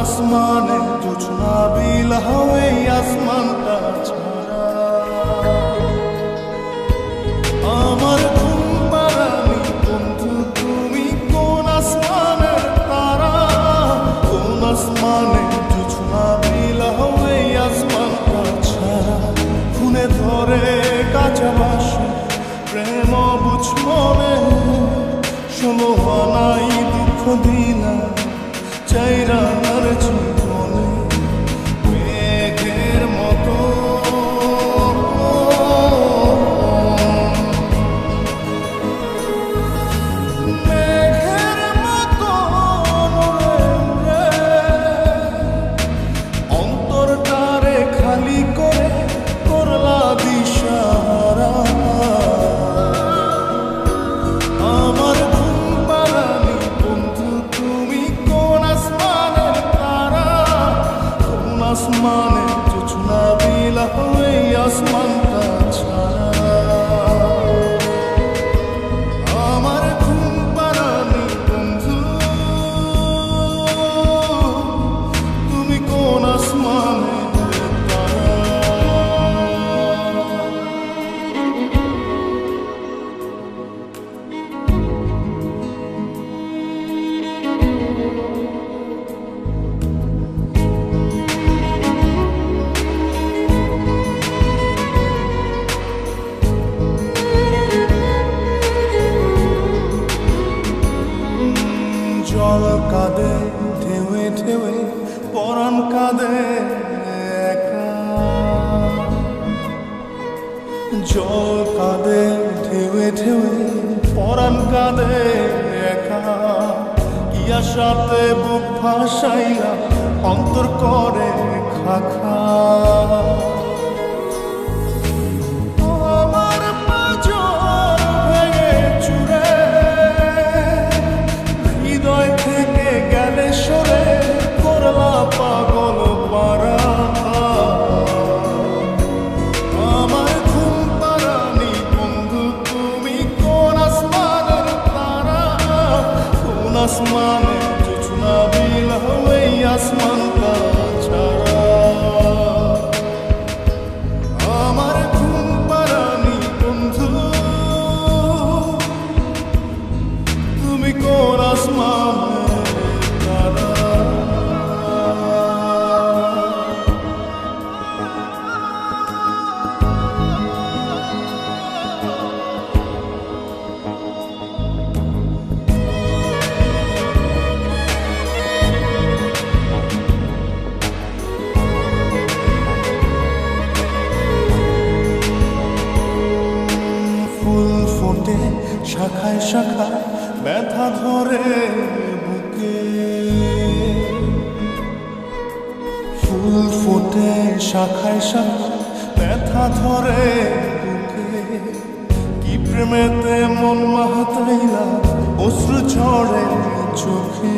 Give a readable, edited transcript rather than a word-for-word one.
আসমানে জোছনা বিলাওয়ে আসমানটা ছাড়া আমার ঘুম পাড়ানি বন্ধু তুমি কোন আসমানের তারা কোন আসমানে জোছনা বিলাওয়ে আসমানটা ছাড়া খুনে ধরে কাঁচা বাসে প্রেম বুঝ মনে শোনো নাই দুঃখ দিনা চাইরার জীবনে মেঘের মতো মেঘের মতো অন্তরটারে খালি করে করলা দিশাহারা আমার ঘুম পাড়ানি বন্ধু তুমি কোন আসমানের তারা কোন আসমানে জোছনা বিলাওয়ে আসমানটা ছাড়া আমার ঘুম পাড়ানি বন্ধু তুমি কোন আসমানের তারা জল কাঁদে ঢেউে ঢেউে পরাণ কাঁদে একা জল কাঁদে ঢেউে ঢেউে পরাণ কাঁদে একা কি আশাতে বুক ভাসাইয়া অন্তর করে খাখা আমার পাঁজর ভেঙে চুরে হৃদয় থেকে গেলে সরে করলা পাগল পারা আমার ঘুম পাড়ানি বন্ধু তুমি কোন আসমানের তারা কোন আসমানে জোছনা বিলাওয়ে আসমানটা ছাড়া আমার ঘুম পাড়ানি বন্ধু তুমি কোন আসমানের তারা ফুল ফোটে শাখায় শাখায় ব্যথা ধরে বুকে ফুল ফোটে শাখায় শাখায় ব্যথা ধরে বুকে কি প্রেমেতে মন মাহাতাইলা অশ্রু ঝরে চোখে